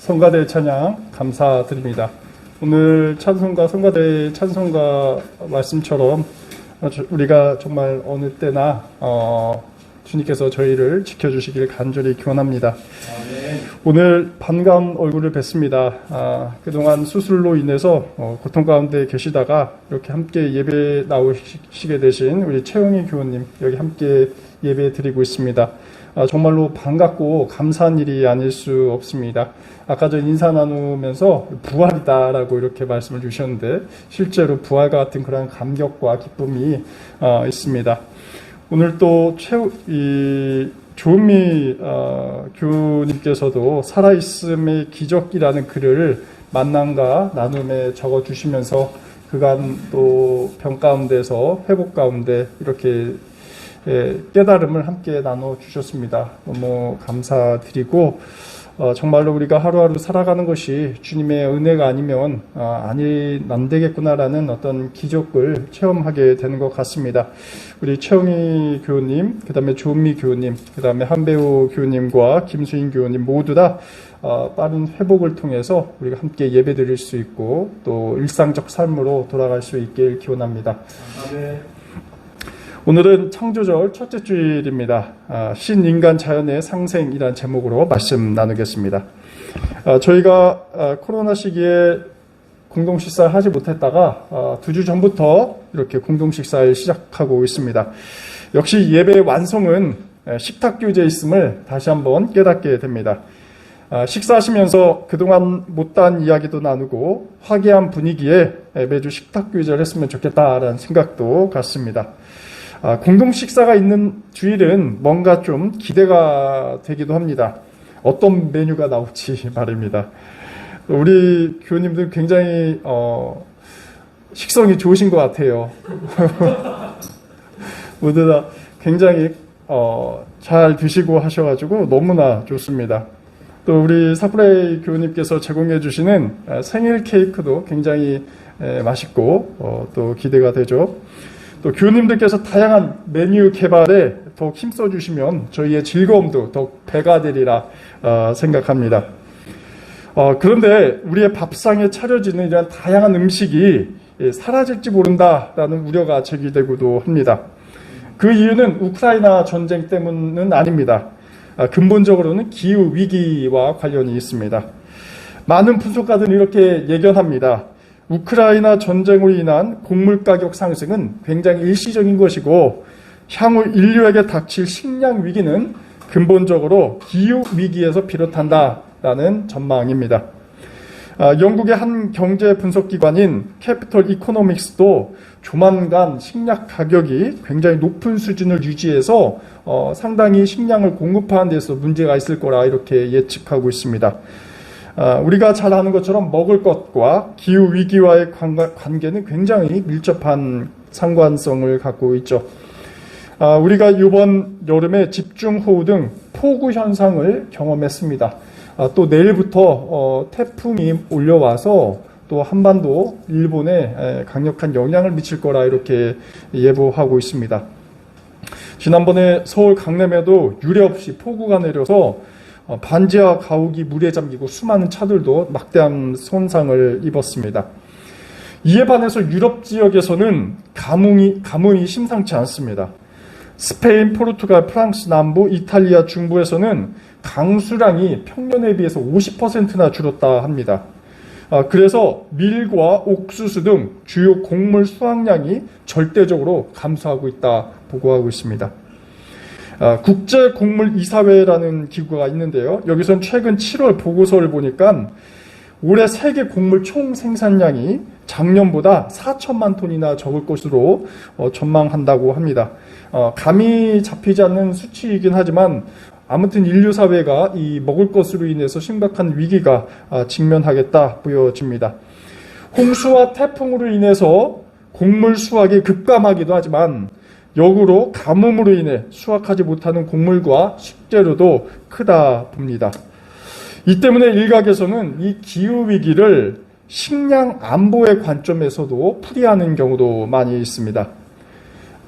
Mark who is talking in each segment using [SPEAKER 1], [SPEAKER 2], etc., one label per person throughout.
[SPEAKER 1] 성가대 찬양 감사드립니다. 오늘 찬송가, 성가대 찬송가 말씀처럼 우리가 정말 어느 때나 주님께서 저희를 지켜주시길 간절히 기원합니다. 오늘 반가운 얼굴을 뵙습니다. 그동안 수술로 인해서 고통 가운데 계시다가 이렇게 함께 예배 나오시게 되신 우리 최영희 교우님 여기 함께 예배 드리고 있습니다. 정말로 반갑고 감사한 일이 아닐 수 없습니다. 아까 전 인사 나누면서 부활이다라고 이렇게 말씀을 주셨는데 실제로 부활과 같은 그런 감격과 기쁨이 있습니다. 오늘 또 조은미 교우님께서도 살아있음의 기적이라는 글을 만남과 나눔에 적어주시면서 그간 또 병 가운데서 회복 가운데 이렇게 깨달음을 함께 나눠주셨습니다. 너무 감사드리고 정말로 우리가 하루하루 살아가는 것이 주님의 은혜가 아니면 안 되겠구나라는 어떤 기적을 체험하게 되는 것 같습니다. 우리 최영희 교우님, 그 다음에 조은미 교우님, 그 다음에 한배우 교우님과 김수인 교우님 모두 다 빠른 회복을 통해서 우리가 함께 예배 드릴 수 있고 또 일상적 삶으로 돌아갈 수 있길 기원합니다. 오늘은 창조절 첫째 주일입니다. 신인간 자연의 상생이라는 제목으로 말씀 나누겠습니다. 저희가 코로나 시기에 공동식사를 하지 못했다가 2주 전부터 이렇게 공동식사를 시작하고 있습니다. 역시 예배의 완성은 식탁 교제에 있음을 다시 한번 깨닫게 됩니다. 식사하시면서 그동안 못다한 이야기도 나누고 화기한 분위기에 매주 식탁 교제를 했으면 좋겠다라는 생각도 갖습니다. 공동 식사가 있는 주일은 뭔가 좀 기대가 되기도 합니다. 어떤 메뉴가 나올지 말입니다. 우리 교우님들 굉장히 식성이 좋으신 것 같아요. 모두 다 굉장히 잘 드시고 하셔가지고 너무나 좋습니다. 또 우리 사프라이 교우님께서 제공해 주시는 생일 케이크도 굉장히 맛있고 또 기대가 되죠. 또 교우님들께서 다양한 메뉴 개발에 더욱 힘써 주시면 저희의 즐거움도 더욱 배가 되리라 생각합니다. 그런데 우리의 밥상에 차려지는 이런 다양한 음식이 사라질지 모른다라는 우려가 제기되고도 합니다. 그 이유는 우크라이나 전쟁 때문은 아닙니다. 근본적으로는 기후 위기와 관련이 있습니다. 많은 분석가들은 이렇게 예견합니다. 우크라이나 전쟁으로 인한 곡물 가격 상승은 굉장히 일시적인 것이고 향후 인류에게 닥칠 식량 위기는 근본적으로 기후 위기에서 비롯한다라는 전망입니다. 영국의 한 경제 분석기관인 캐피털 이코노믹스도 조만간 식량 가격이 굉장히 높은 수준을 유지해서 상당히 식량을 공급하는 데서 문제가 있을 거라 이렇게 예측하고 있습니다. 우리가 잘 아는 것처럼 먹을 것과 기후 위기와의 관계는 굉장히 밀접한 상관성을 갖고 있죠. 우리가 이번 여름에 집중호우 등 폭우 현상을 경험했습니다. 또 내일부터 태풍이 올려와서 또 한반도 일본에 강력한 영향을 미칠 거라 이렇게 예보하고 있습니다. 지난번에 서울 강남에도 유례 없이 폭우가 내려서 반지하 가옥이 물에 잠기고 수많은 차들도 막대한 손상을 입었습니다. 이에 반해서 유럽 지역에서는 가뭄이 심상치 않습니다. 스페인, 포르투갈, 프랑스 남부, 이탈리아 중부에서는 강수량이 평년에 비해서 50%나 줄었다 합니다. 그래서 밀과 옥수수 등 주요 곡물 수확량이 절대적으로 감소하고 있다 보고하고 있습니다. 국제곡물이사회라는 기구가 있는데요. 여기선 최근 7월 보고서를 보니까 올해 세계 곡물 총 생산량이 작년보다 4천만 톤이나 적을 것으로 전망한다고 합니다. 감이 잡히지 않는 수치이긴 하지만 아무튼 인류 사회가 이 먹을 것으로 인해서 심각한 위기가 직면하겠다 보여집니다. 홍수와 태풍으로 인해서 곡물 수확이 급감하기도 하지만 역으로 가뭄으로 인해 수확하지 못하는 곡물과 식재료도 크다 봅니다. 이 때문에 일각에서는 이 기후위기를 식량 안보의 관점에서도 풀이하는 경우도 많이 있습니다.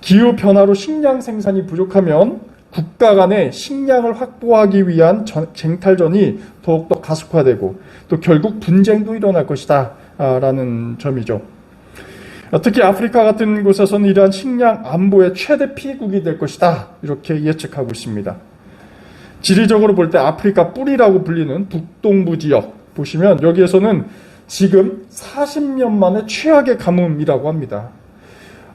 [SPEAKER 1] 기후변화로 식량 생산이 부족하면 국가 간의 식량을 확보하기 위한 쟁탈전이 더욱더 가속화되고 또 결국 분쟁도 일어날 것이다 라는 점이죠. 특히 아프리카 같은 곳에서는 이러한 식량 안보의 최대 피해국이 될 것이다 이렇게 예측하고 있습니다. 지리적으로 볼 때 아프리카 뿔이라고 불리는 북동부 지역 보시면 여기에서는 지금 40년 만에 최악의 가뭄이라고 합니다.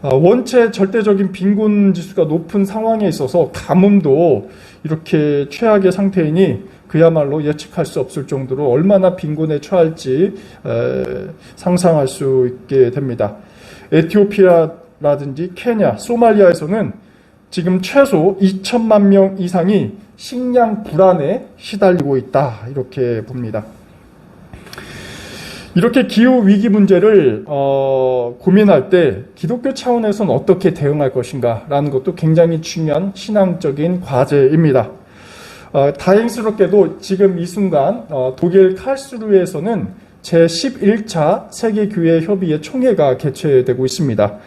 [SPEAKER 1] 원체 절대적인 빈곤 지수가 높은 상황에 있어서 가뭄도 이렇게 최악의 상태이니 그야말로 예측할 수 없을 정도로 얼마나 빈곤에 처할지 상상할 수 있게 됩니다. 에티오피아라든지 케냐, 소말리아에서는 지금 최소 2천만 명 이상이 식량 불안에 시달리고 있다 이렇게 봅니다. 이렇게 기후 위기 문제를 고민할 때 기독교 차원에서는 어떻게 대응할 것인가라는 것도 굉장히 중요한 신앙적인 과제입니다. 다행스럽게도 지금 이 순간 독일 칼스루에서는 제11차 세계교회협의회 총회가 개최되고 있습니다.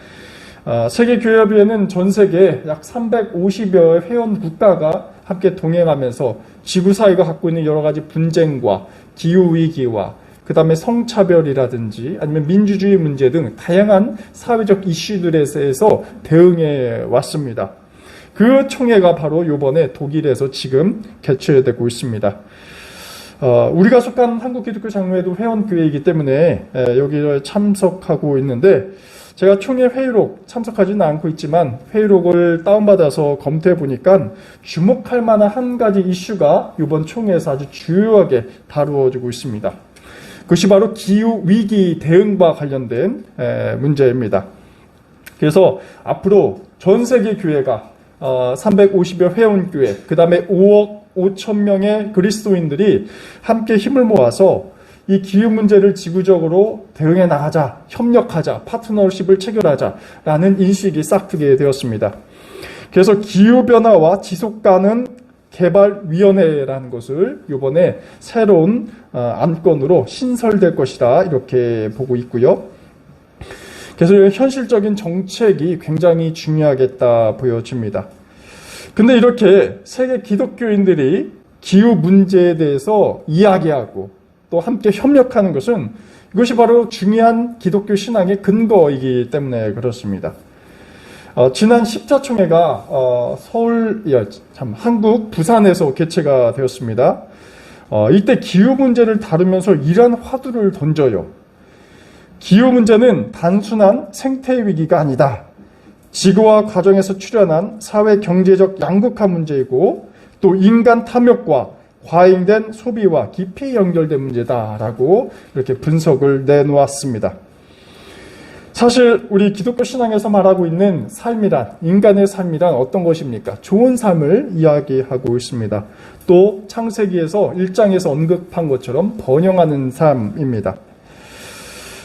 [SPEAKER 1] 세계교회협의회는 전 세계 약 350여 회원 국가가 함께 동행하면서 지구사회가 갖고 있는 여러 가지 분쟁과 기후위기와 그 다음에 성차별이라든지 아니면 민주주의 문제 등 다양한 사회적 이슈들에 대해서 대응해 왔습니다. 그 총회가 바로 이번에 독일에서 지금 개최되고 있습니다. 우리가 속한 한국기독교장로회도 회원교회이기 때문에 여기에 참석하고 있는데 제가 총회 회의록 참석하지는 않고 있지만 회의록을 다운받아서 검토해 보니까 주목할 만한 한 가지 이슈가 이번 총회에서 아주 주요하게 다루어지고 있습니다. 그것이 바로 기후위기 대응과 관련된 문제입니다. 그래서 앞으로 전 세계 교회가 350여 회원교회, 그 다음에 5억 5천 명의 그리스도인들이 함께 힘을 모아서 이 기후 문제를 지구적으로 대응해 나가자, 협력하자, 파트너십을 체결하자라는 인식이 싹트게 되었습니다. 그래서 기후변화와 지속가능 개발위원회라는 것을 이번에 새로운 안건으로 신설될 것이다 이렇게 보고 있고요. 그래서 현실적인 정책이 굉장히 중요하겠다 보여집니다. 근데 이렇게 세계 기독교인들이 기후 문제에 대해서 이야기하고 또 함께 협력하는 것은 이것이 바로 중요한 기독교 신앙의 근거이기 때문에 그렇습니다. 지난 10차 총회가 한국 부산에서 개최가 되었습니다. 이때 기후 문제를 다루면서 이러한 화두를 던져요. 기후 문제는 단순한 생태 위기가 아니다. 지구와 과정에서 출현한 사회 경제적 양극화 문제이고 또 인간 탐욕과 과잉된 소비와 깊이 연결된 문제다라고 이렇게 분석을 내놓았습니다. 사실 우리 기독교 신앙에서 말하고 있는 삶이란, 인간의 삶이란 어떤 것입니까? 좋은 삶을 이야기하고 있습니다. 또 창세기에서 1장에서 언급한 것처럼 번영하는 삶입니다.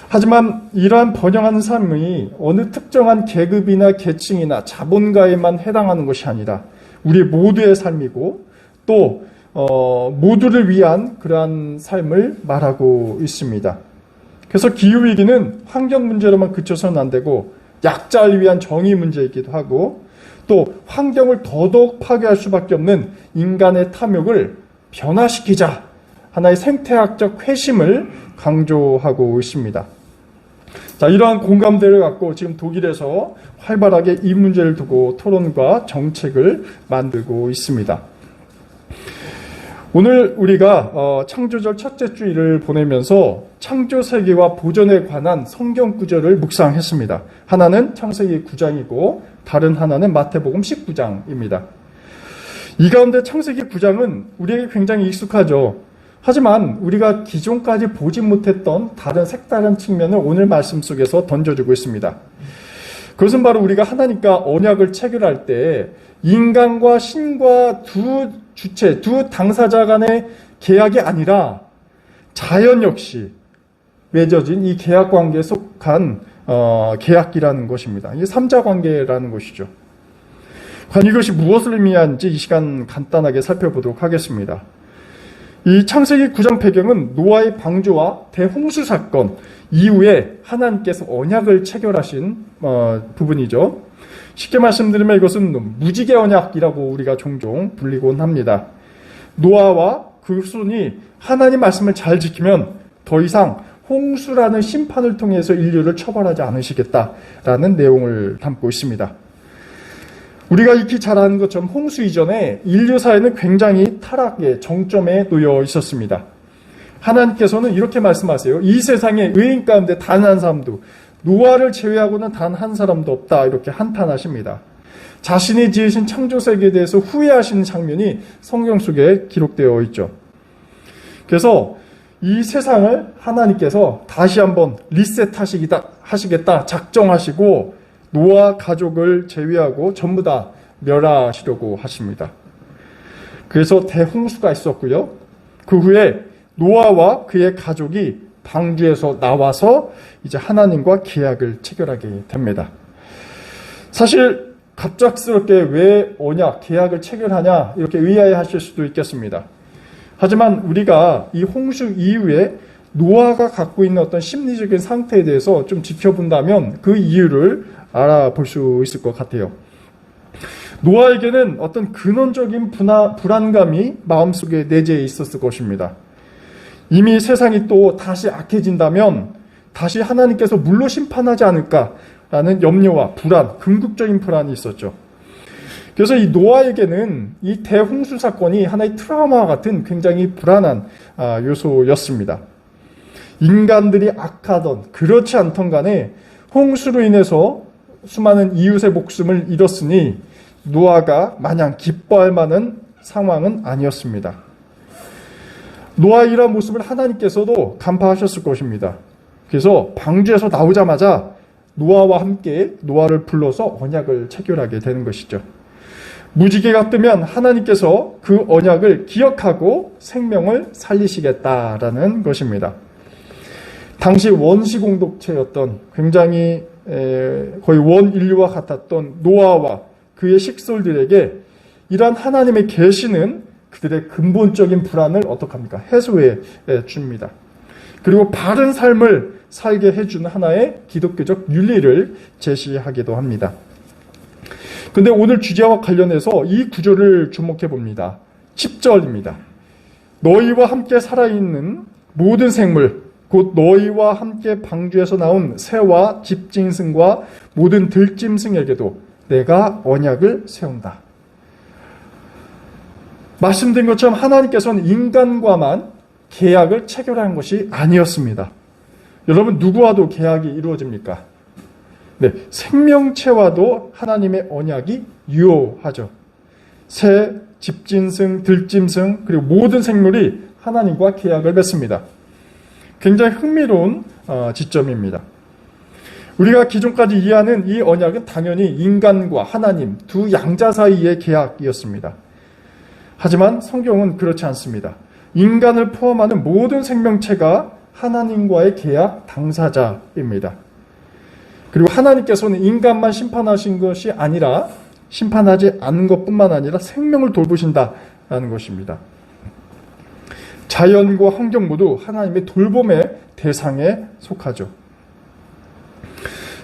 [SPEAKER 1] 하지만 이러한 번영하는 삶이 어느 특정한 계급이나 계층이나 자본가에만 해당하는 것이 아니라 우리 모두의 삶이고 또 모두를 위한 그러한 삶을 말하고 있습니다. 그래서 기후위기는 환경 문제로만 그쳐서는 안 되고 약자를 위한 정의 문제이기도 하고 또 환경을 더더욱 파괴할 수밖에 없는 인간의 탐욕을 변화시키자 하나의 생태학적 회심을 강조하고 있습니다. 자, 이러한 공감대를 갖고 지금 독일에서 활발하게 이 문제를 두고 토론과 정책을 만들고 있습니다. 오늘 우리가 창조절 첫째 주일을 보내면서 창조 세계와 보존에 관한 성경 구절을 묵상했습니다. 하나는 창세기 9장이고 다른 하나는 마태복음 19장입니다. 이 가운데 창세기 9장은 우리에게 굉장히 익숙하죠. 하지만 우리가 기존까지 보지 못했던 다른 색다른 측면을 오늘 말씀 속에서 던져주고 있습니다. 그것은 바로 우리가 하나님과 언약을 체결할 때 인간과 신과 두 주체, 두 당사자 간의 계약이 아니라 자연 역시 맺어진 이 계약 관계에 속한 계약이라는 것입니다. 이게 삼자 관계라는 것이죠. 과연 이것이 무엇을 의미하는지 이 시간 간단하게 살펴보도록 하겠습니다. 이 창세기 9장 배경은 노아의 방주와 대홍수 사건 이후에 하나님께서 언약을 체결하신 부분이죠. 쉽게 말씀드리면 이것은 무지개 언약이라고 우리가 종종 불리곤 합니다. 노아와 그 후손이 하나님 말씀을 잘 지키면 더 이상 홍수라는 심판을 통해서 인류를 처벌하지 않으시겠다라는 내용을 담고 있습니다. 우리가 익히 잘 아는 것처럼 홍수 이전에 인류 사회는 굉장히 타락의 정점에 놓여 있었습니다. 하나님께서는 이렇게 말씀하세요. 이 세상에 의인 가운데 단 한 사람도, 노아를 제외하고는 단 한 사람도 없다, 이렇게 한탄하십니다. 자신이 지으신 창조세계에 대해서 후회하시는 장면이 성경 속에 기록되어 있죠. 그래서 이 세상을 하나님께서 다시 한번 리셋하시겠다 작정하시고 노아 가족을 제외하고 전부 다 멸하시려고 하십니다. 그래서 대홍수가 있었고요. 그 후에 노아와 그의 가족이 방주에서 나와서 이제 하나님과 계약을 체결하게 됩니다. 사실 갑작스럽게 왜 언약, 계약을 체결하냐 이렇게 의아해하실 수도 있겠습니다. 하지만 우리가 이 홍수 이후에 노아가 갖고 있는 어떤 심리적인 상태에 대해서 좀 지켜본다면 그 이유를 알아볼 수 있을 것 같아요. 노아에게는 어떤 근원적인 불안감이 마음속에 내재해 있었을 것입니다. 이미 세상이 또 다시 악해진다면 다시 하나님께서 물로 심판하지 않을까라는 염려와 불안, 궁극적인 불안이 있었죠. 그래서 이 노아에게는 이 대홍수 사건이 하나의 트라우마와 같은 굉장히 불안한 요소였습니다. 인간들이 악하던 그렇지 않던 간에 홍수로 인해서 수많은 이웃의 목숨을 잃었으니 노아가 마냥 기뻐할 만한 상황은 아니었습니다. 노아의 이러한 모습을 하나님께서도 간파하셨을 것입니다. 그래서 방주에서 나오자마자 노아와 함께 노아를 불러서 언약을 체결하게 되는 것이죠. 무지개가 뜨면 하나님께서 그 언약을 기억하고 생명을 살리시겠다라는 것입니다. 당시 원시 공동체였던 굉장히 거의 원인류와 같았던 노아와 그의 식솔들에게 이러한 하나님의 계시는 그들의 근본적인 불안을 어떡합니까? 해소해 줍니다. 그리고 바른 삶을 살게 해주는 하나의 기독교적 윤리를 제시하기도 합니다. 근데 오늘 주제와 관련해서 이 구절을 주목해 봅니다. 10절입니다. 너희와 함께 살아있는 모든 생물, 곧 너희와 함께 방주에서 나온 새와 집짐승과 모든 들짐승에게도 내가 언약을 세운다. 말씀드린 것처럼 하나님께서는 인간과만 계약을 체결한 것이 아니었습니다. 여러분, 누구와도 계약이 이루어집니까? 네, 생명체와도 하나님의 언약이 유효하죠. 새, 집짐승, 들짐승, 그리고 모든 생물이 하나님과 계약을 맺습니다. 굉장히 흥미로운 지점입니다. 우리가 기존까지 이해하는 이 언약은 당연히 인간과 하나님 두 양자 사이의 계약이었습니다. 하지만 성경은 그렇지 않습니다. 인간을 포함하는 모든 생명체가 하나님과의 계약 당사자입니다. 그리고 하나님께서는 인간만 심판하신 것이 아니라 심판하지 않은 것뿐만 아니라 생명을 돌보신다라는 것입니다. 자연과 환경 모두 하나님의 돌봄의 대상에 속하죠.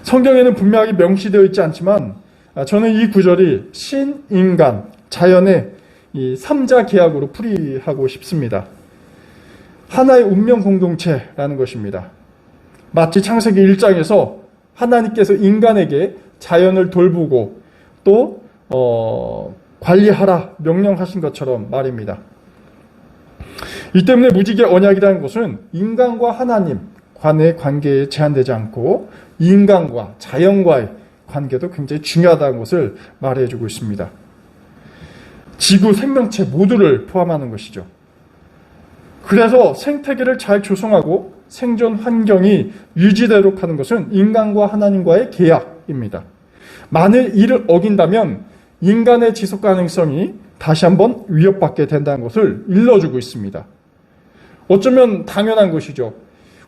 [SPEAKER 1] 성경에는 분명하게 명시되어 있지 않지만 저는 이 구절이 신, 인간, 자연의 이 3자 계약으로 풀이하고 싶습니다. 하나의 운명 공동체라는 것입니다. 마치 창세기 1장에서 하나님께서 인간에게 자연을 돌보고 또 관리하라 명령하신 것처럼 말입니다. 이 때문에 무지개 언약이라는 것은 인간과 하나님 간의 관계에 제한되지 않고 인간과 자연과의 관계도 굉장히 중요하다는 것을 말해주고 있습니다. 지구 생명체 모두를 포함하는 것이죠. 그래서 생태계를 잘 조성하고 생존 환경이 유지되도록 하는 것은 인간과 하나님과의 계약입니다. 만일 이를 어긴다면 인간의 지속 가능성이 다시 한번 위협받게 된다는 것을 일러주고 있습니다. 어쩌면 당연한 것이죠.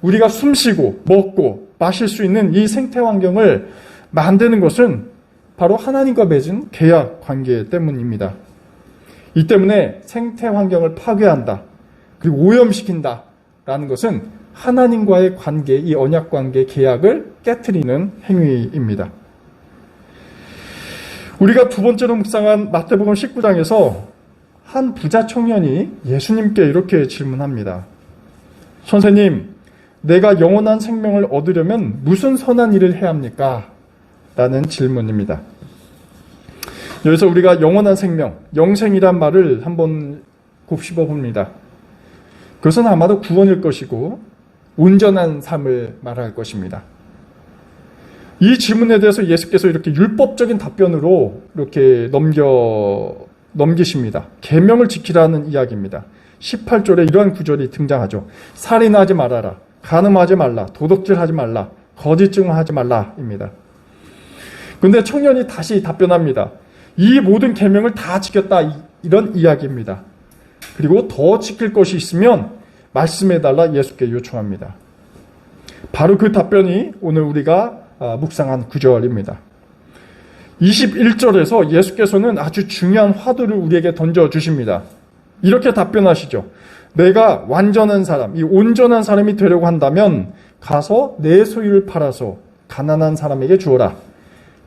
[SPEAKER 1] 우리가 숨쉬고 먹고 마실 수 있는 이 생태 환경을 만드는 것은 바로 하나님과 맺은 계약 관계 때문입니다. 이 때문에 생태 환경을 파괴한다. 그리고 오염시킨다라는 것은 하나님과의 관계, 이 언약 관계, 계약을 깨트리는 행위입니다. 우리가 두 번째로 묵상한 마태복음 19장에서 한 부자 청년이 예수님께 이렇게 질문합니다. 선생님, 내가 영원한 생명을 얻으려면 무슨 선한 일을 해야 합니까? 라는 질문입니다. 여기서 우리가 영원한 생명, 영생이란 말을 한번 곱씹어 봅니다. 그것은 아마도 구원일 것이고 온전한 삶을 말할 것입니다. 이 질문에 대해서 예수께서 이렇게 율법적인 답변으로 이렇게 넘기십니다. 계명을 지키라는 이야기입니다. 18절에 이러한 구절이 등장하죠. 살인하지 말아라, 간음하지 말라, 도둑질하지 말라, 거짓 증언하지 말라입니다. 그런데 청년이 다시 답변합니다. 이 모든 계명을 다 지켰다, 이런 이야기입니다. 그리고 더 지킬 것이 있으면 말씀해달라 예수께 요청합니다. 바로 그 답변이 오늘 우리가 묵상한 구절입니다. 21절에서 예수께서는 아주 중요한 화두를 우리에게 던져주십니다. 이렇게 답변하시죠. 내가 완전한 사람, 이 온전한 사람이 되려고 한다면 가서 내 소유를 팔아서 가난한 사람에게 주어라.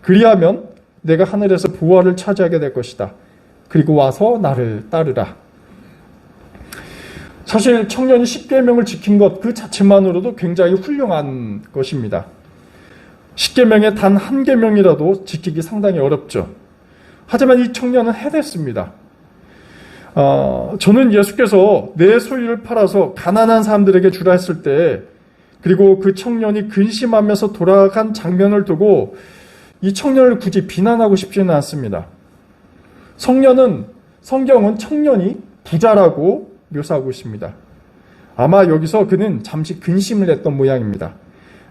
[SPEAKER 1] 그리하면 내가 하늘에서 보화를 차지하게 될 것이다. 그리고 와서 나를 따르라. 사실 청년이 10계명을 지킨 것 그 자체만으로도 굉장히 훌륭한 것입니다. 10계명의 단 한 계명이라도 지키기 상당히 어렵죠. 하지만 이 청년은 해냈습니다. 저는 예수께서 내 소유를 팔아서 가난한 사람들에게 주라 했을 때, 그리고 그 청년이 근심하면서 돌아간 장면을 두고 이 청년을 굳이 비난하고 싶지는 않습니다. 성경은 청년이 부자라고 묘사하고 있습니다. 아마 여기서 그는 잠시 근심을 했던 모양입니다.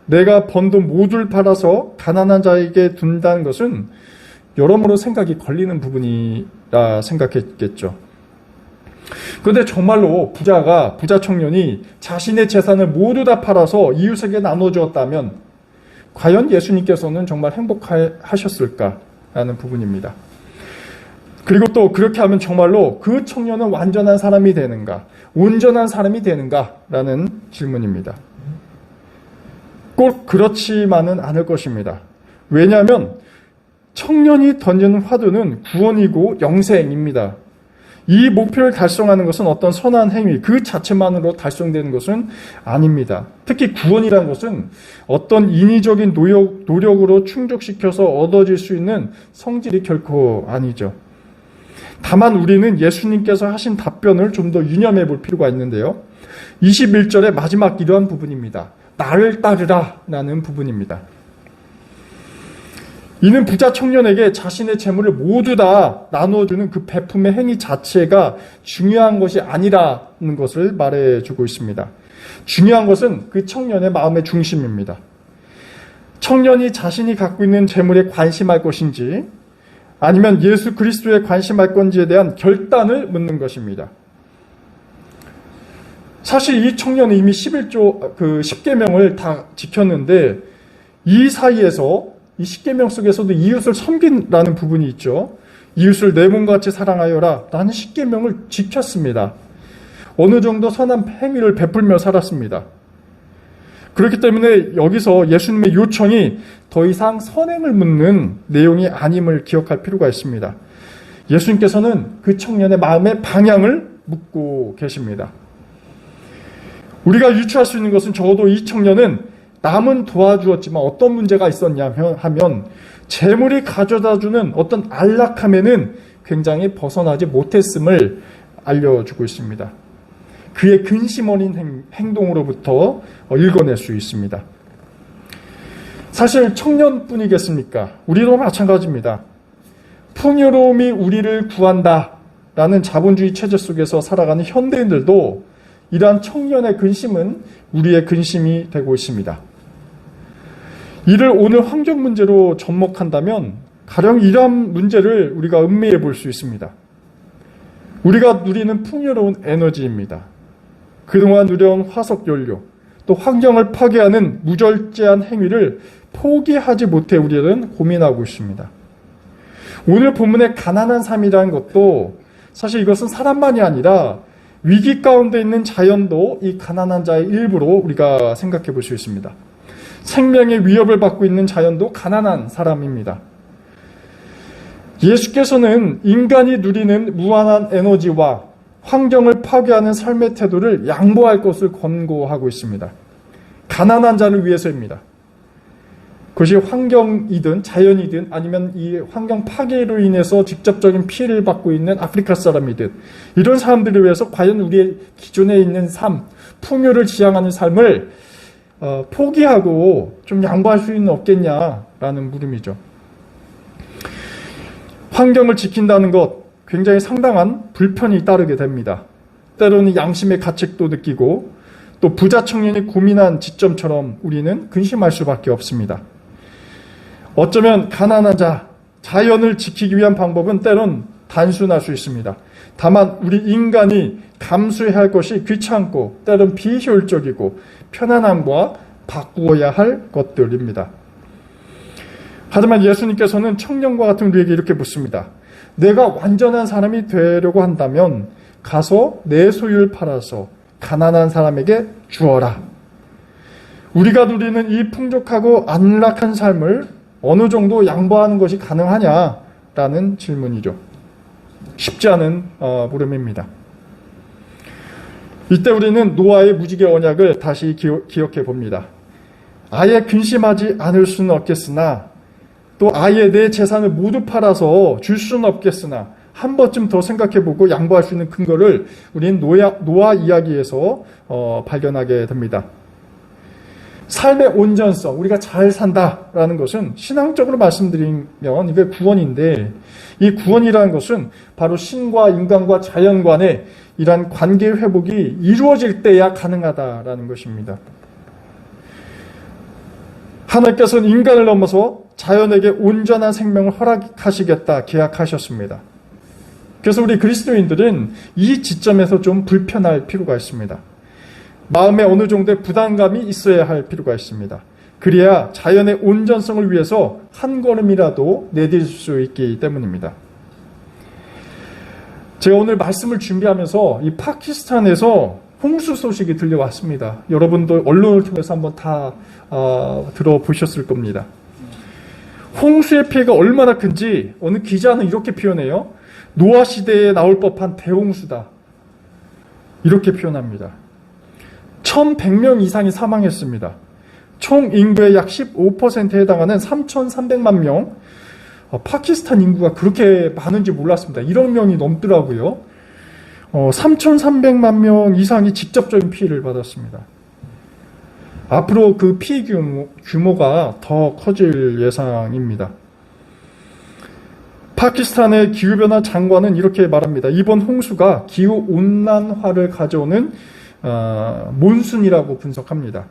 [SPEAKER 1] 내가 번 돈 모두를 팔아서 가난한 자에게 둔다는 것은 여러모로 생각이 걸리는 부분이라 생각했겠죠. 그런데 정말로 부자 청년이 자신의 재산을 모두 다 팔아서 이웃에게 나눠주었다면 과연 예수님께서는 정말 행복하셨을까라는 부분입니다. 그리고 또 그렇게 하면 정말로 그 청년은 완전한 사람이 되는가, 온전한 사람이 되는가라는 질문입니다. 꼭 그렇지만은 않을 것입니다. 왜냐하면 청년이 던지는 화두는 구원이고 영생입니다. 이 목표를 달성하는 것은 어떤 선한 행위 그 자체만으로 달성되는 것은 아닙니다. 특히 구원이라는 것은 어떤 인위적인 노력으로 충족시켜서 얻어질 수 있는 성질이 결코 아니죠. 다만 우리는 예수님께서 하신 답변을 좀 더 유념해 볼 필요가 있는데요. 21절의 마지막 이러한 부분입니다. 나를 따르라 라는 부분입니다. 이는 부자 청년에게 자신의 재물을 모두 다 나눠주는 그 베품의 행위 자체가 중요한 것이 아니라는 것을 말해주고 있습니다. 중요한 것은 그 청년의 마음의 중심입니다. 청년이 자신이 갖고 있는 재물에 관심할 것인지 아니면 예수 그리스도에 관심할 건지에 대한 결단을 묻는 것입니다. 사실 이 청년은 이미 10계명을 다 지켰는데 이 사이에서 이 10계명 속에서도 이웃을 섬긴다는 부분이 있죠. 이웃을 내 몸과 같이 사랑하여라 라는 10계명을 지켰습니다. 어느 정도 선한 행위를 베풀며 살았습니다. 그렇기 때문에 여기서 예수님의 요청이 더 이상 선행을 묻는 내용이 아님을 기억할 필요가 있습니다. 예수님께서는 그 청년의 마음의 방향을 묻고 계십니다. 우리가 유추할 수 있는 것은 적어도 이 청년은 남은 도와주었지만 어떤 문제가 있었냐 하면 재물이 가져다주는 어떤 안락함에는 굉장히 벗어나지 못했음을 알려주고 있습니다. 그의 근심 어린 행동으로부터 읽어낼 수 있습니다. 사실 청년뿐이겠습니까? 우리도 마찬가지입니다. 풍요로움이 우리를 구한다라는 자본주의 체제 속에서 살아가는 현대인들도 이러한 청년의 근심은 우리의 근심이 되고 있습니다. 이를 오늘 환경 문제로 접목한다면 가령 이러한 문제를 우리가 음미해 볼 수 있습니다. 우리가 누리는 풍요로운 에너지입니다. 그동안 누려온 화석 연료, 또 환경을 파괴하는 무절제한 행위를 포기하지 못해 우리는 고민하고 있습니다. 오늘 본문의 가난한 삶이라는 것도 사실 이것은 사람만이 아니라 위기 가운데 있는 자연도 이 가난한 자의 일부로 우리가 생각해 볼 수 있습니다. 생명의 위협을 받고 있는 자연도 가난한 사람입니다. 예수께서는 인간이 누리는 무한한 에너지와 환경을 파괴하는 삶의 태도를 양보할 것을 권고하고 있습니다. 가난한 자를 위해서입니다. 그것이 환경이든 자연이든 아니면 이 환경 파괴로 인해서 직접적인 피해를 받고 있는 아프리카 사람이든 이런 사람들을 위해서 과연 우리의 기존에 있는 삶, 풍요를 지향하는 삶을 포기하고 좀 양보할 수는 없겠냐라는 물음이죠. 환경을 지킨다는 것 굉장히 상당한 불편이 따르게 됩니다. 때로는 양심의 가책도 느끼고 또 부자 청년이 고민한 지점처럼 우리는 근심할 수밖에 없습니다. 어쩌면 가난한 자, 자연을 지키기 위한 방법은 때론 단순할 수 있습니다. 다만 우리 인간이 감수해야 할 것이 귀찮고 때론 비효율적이고 편안함과 바꾸어야 할 것들입니다. 하지만 예수님께서는 청년과 같은 우리에게 이렇게 묻습니다. 내가 완전한 사람이 되려고 한다면 가서 내 소유를 팔아서 가난한 사람에게 주어라. 우리가 누리는 이 풍족하고 안락한 삶을 어느 정도 양보하는 것이 가능하냐라는 질문이죠. 쉽지 않은 물음입니다. 이때 우리는 노아의 무지개 언약을 다시 기억해 봅니다. 아예 근심하지 않을 수는 없겠으나 또 아예 내 재산을 모두 팔아서 줄 수는 없겠으나 한 번쯤 더 생각해보고 양보할 수 있는 근거를 우리는 노아 이야기에서 발견하게 됩니다. 삶의 온전성, 우리가 잘 산다라는 것은 신앙적으로 말씀드리면 이게 구원인데 이 구원이라는 것은 바로 신과 인간과 자연 간의 이러한 관계 회복이 이루어질 때야 가능하다라는 것입니다. 하나님께서는 인간을 넘어서 자연에게 온전한 생명을 허락하시겠다 계약하셨습니다. 그래서 우리 그리스도인들은 이 지점에서 좀 불편할 필요가 있습니다. 마음에 어느 정도의 부담감이 있어야 할 필요가 있습니다. 그래야 자연의 온전성을 위해서 한 걸음이라도 내딜 수 있기 때문입니다. 제가 오늘 말씀을 준비하면서 이 파키스탄에서 홍수 소식이 들려왔습니다. 여러분도 언론을 통해서 한번 다 들어보셨을 겁니다. 홍수의 피해가 얼마나 큰지 어느 기자는 이렇게 표현해요. 노아 시대에 나올 법한 대홍수다. 이렇게 표현합니다. 1,100명 이상이 사망했습니다. 총 인구의 약 15%에 해당하는 3,300만 명. 파키스탄 인구가 그렇게 많은지 몰랐습니다. 1억 명이 넘더라고요. 3,300만 명 이상이 직접적인 피해를 받았습니다. 앞으로 그 피해 규모가 더 커질 예상입니다. 파키스탄의 기후변화 장관은 이렇게 말합니다. 이번 홍수가 기후온난화를 가져오는 몬순이라고 분석합니다.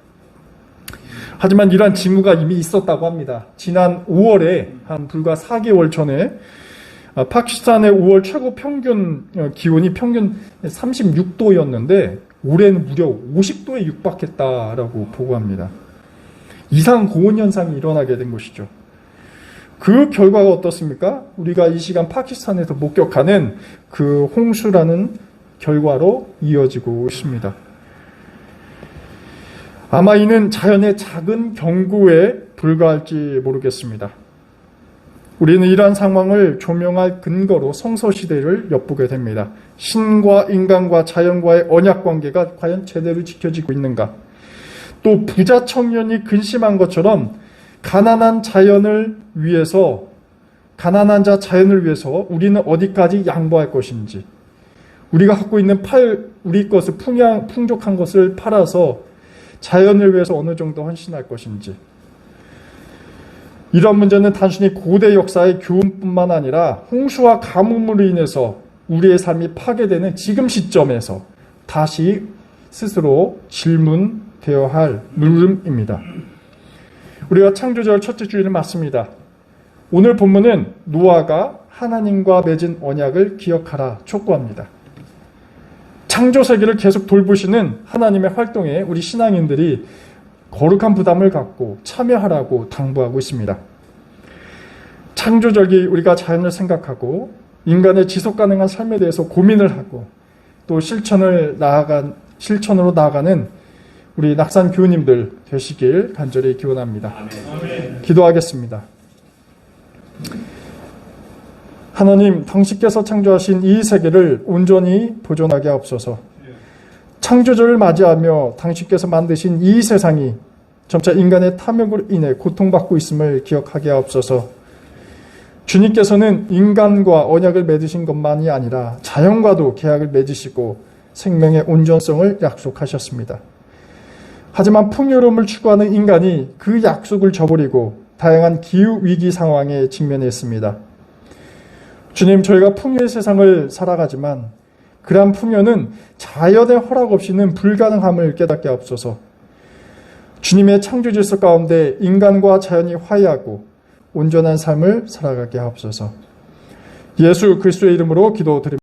[SPEAKER 1] 하지만 이러한 징후가 이미 있었다고 합니다. 지난 5월에 한 불과 4개월 전에 파키스탄의 5월 최고 평균 기온이 평균 36도였는데 올해는 무려 50도에 육박했다라고 보고합니다. 이상 고온 현상이 일어나게 된 것이죠. 그 결과가 어떻습니까? 우리가 이 시간 파키스탄에서 목격하는 그 홍수라는 결과로 이어지고 있습니다. 아마 이는 자연의 작은 경고에 불과할지 모르겠습니다. 우리는 이러한 상황을 조명할 근거로 성서시대를 엿보게 됩니다. 신과 인간과 자연과의 언약관계가 과연 제대로 지켜지고 있는가? 또 부자 청년이 근심한 것처럼 가난한 자연을 위해서, 가난한 자 자연을 위해서 우리는 어디까지 양보할 것인지, 우리가 갖고 있는 우리 것을 풍족한 것을 팔아서 자연을 위해서 어느 정도 헌신할 것인지, 이런 문제는 단순히 고대 역사의 교훈뿐만 아니라 홍수와 가뭄으로 인해서 우리의 삶이 파괴되는 지금 시점에서 다시 스스로 질문되어야 할 물음입니다. 우리가 창조절 첫째 주일은 맞습니다. 오늘 본문은 노아가 하나님과 맺은 언약을 기억하라 촉구합니다. 창조 세계를 계속 돌보시는 하나님의 활동에 우리 신앙인들이 거룩한 부담을 갖고 참여하라고 당부하고 있습니다. 창조절기 우리가 자연을 생각하고 인간의 지속가능한 삶에 대해서 고민을 하고 또 실천으로 나아가는 우리 낙산 교우님들 되시길 간절히 기원합니다.
[SPEAKER 2] 아멘.
[SPEAKER 1] 기도하겠습니다. 하나님, 당신께서 창조하신 이 세계를 온전히 보존하게 하옵소서. 창조주를 맞이하며 당신께서 만드신 이 세상이 점차 인간의 탐욕으로 인해 고통받고 있음을 기억하게 하옵소서. 주님께서는 인간과 언약을 맺으신 것만이 아니라 자연과도 계약을 맺으시고 생명의 온전성을 약속하셨습니다. 하지만 풍요로움을 추구하는 인간이 그 약속을 저버리고 다양한 기후위기 상황에 직면했습니다. 주님, 저희가 풍요의 세상을 살아가지만 그러한 풍요는 자연의 허락 없이는 불가능함을 깨닫게 하옵소서. 주님의 창조 질서 가운데 인간과 자연이 화해하고 온전한 삶을 살아가게 하옵소서. 예수 그리스도의 이름으로 기도드립니다.